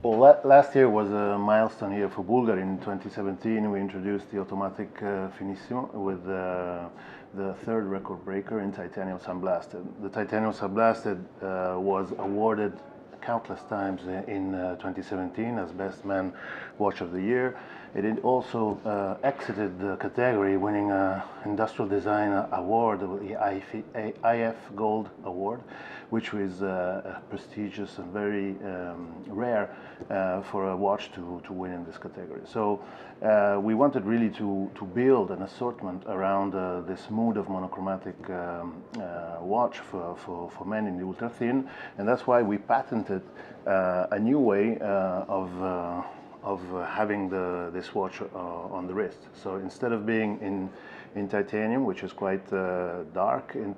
Well, last year was a milestone year for Bvlgari. In 2017, we introduced the automatic Finissimo with the third record breaker in titanium sandblasted. The titanium sandblasted was awarded countless times in 2017 as Best Man Watch of the Year. It also exited the category, winning an Industrial Design Award, the IF Gold Award, which was prestigious and very rare for a watch to win in this category. So we wanted really to build an assortment around this mood of monochromatic watch for men in the ultra thin, and that's why we patented a new way of having this watch on the wrist. So instead of being in titanium, which is quite dark in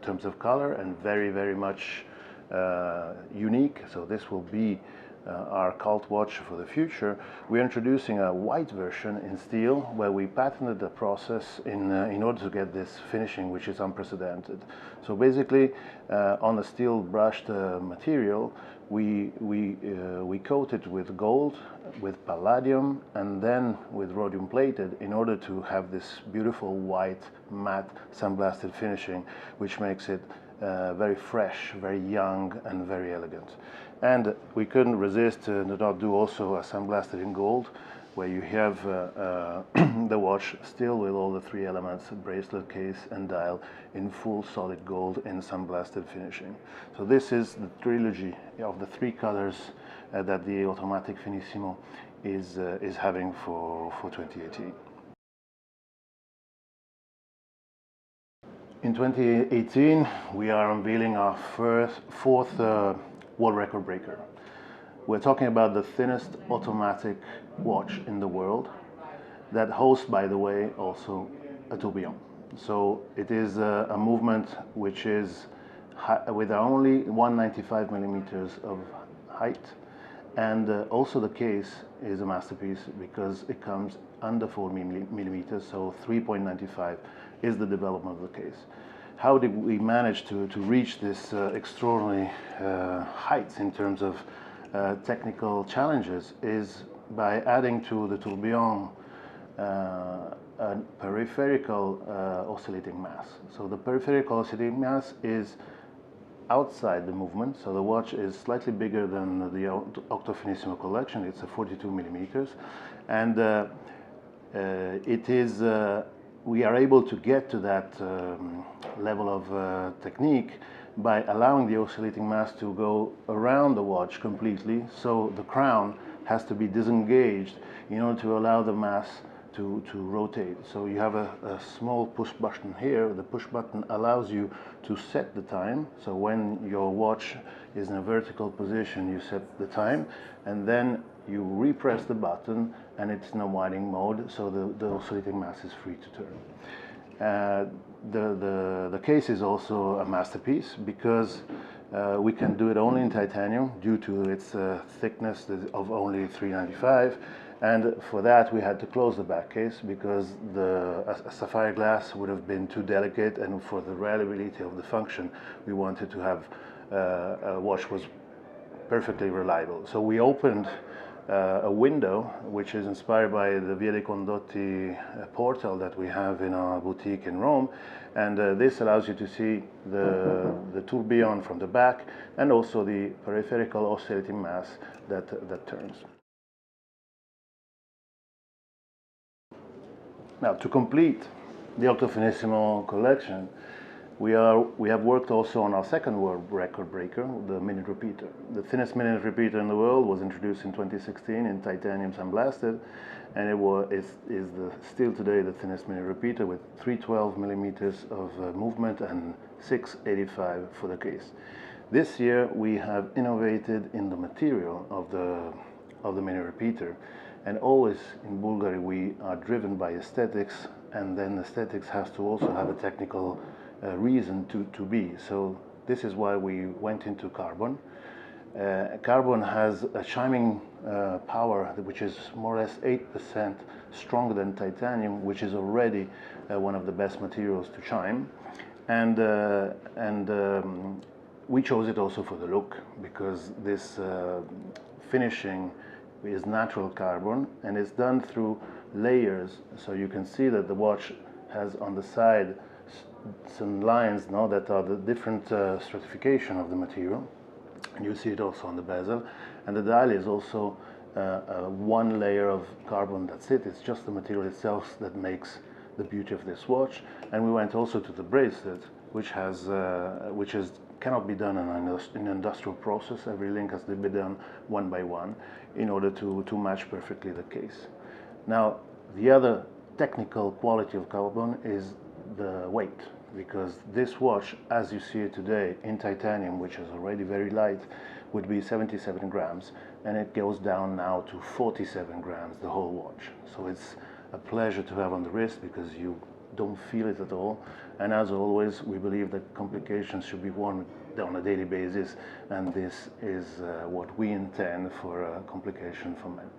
terms of color and very much unique, so this will be our cult watch for the future, we're introducing a white version in steel, where we patented the process in order to get this finishing, which is unprecedented. So basically, on a steel brushed material, we coat it with gold, with palladium, and then with rhodium plated, in order to have this beautiful white matte sandblasted finishing, which makes it very fresh, very young, and very elegant. And we couldn't resist to not do also a sandblasted in gold, where you have the watch still with all the three elements, bracelet, case, and dial, in full solid gold in sandblasted finishing. So this is the trilogy of the three colors that the automatic Finissimo is having for 2018. In 2018, we are unveiling our fourth world record breaker. We're talking about the thinnest automatic watch in the world, that hosts, by the way, also a tourbillon. So it is a movement which is with only 195 millimeters of height, and also the case is a masterpiece because it comes under 4 millimeters, so 3.95 is the development of the case. How did we manage to reach this extraordinary heights in terms of technical challenges? Is by adding to the tourbillon a peripheral oscillating mass. So the peripheral oscillating mass is outside the movement, so the watch is slightly bigger than the Octo Finissimo collection. It's a 42 millimeters, and it is we are able to get to that level of technique by allowing the oscillating mass to go around the watch completely. So the crown has to be disengaged in order to allow the mass to rotate. So you have a small push button here. The push button allows you to set the time. So when your watch is in a vertical position, you set the time, and then you repress the button and it's in a winding mode, so the oscillating mass is free to turn. The case is also a masterpiece because we can do it only in titanium due to its thickness of only 395, and for that we had to close the back case because a sapphire glass would have been too delicate, and for the reliability of the function we wanted to have a watch was perfectly reliable. So we opened a window which is inspired by the Via dei Condotti portal that we have in our boutique in Rome, and this allows you to see the tourbillon from the back and also the peripheral oscillating mass that turns. Now, to complete the Octo Finissimo collection, we have worked also on our second world record breaker, the minute repeater. The thinnest minute repeater in the world was introduced in 2016 in titanium sandblasted, and it is still today the thinnest minute repeater with 312 millimeters of movement and 685 for the case. This year we have innovated in the material of the minute repeater, and always in Bvlgari we are driven by aesthetics, and then aesthetics has to also have a technical reason to be. So this is why we went into carbon. Carbon has a chiming power which is more or less 8% stronger than titanium, which is already one of the best materials to chime, and we chose it also for the look, because this finishing is natural carbon, and it's done through layers. So you can see that the watch has on the side some lines now that are the different stratification of the material, and you see it also on the bezel. And the dial is also one layer of carbon. That's it. It's just the material itself that makes the beauty of this watch. And we went also to the bracelet, which cannot be done in an industrial process. Every link has to be done one by one in order to match perfectly the case. Now, the other technical quality of carbon is the weight, because this watch, as you see it today in titanium, which is already very light, would be 77 grams, and it goes down now to 47 grams, the whole watch. So it's a pleasure to have on the wrist because you don't feel it at all. And as always, we believe that complications should be worn on a daily basis, and this is what we intend for complication for men.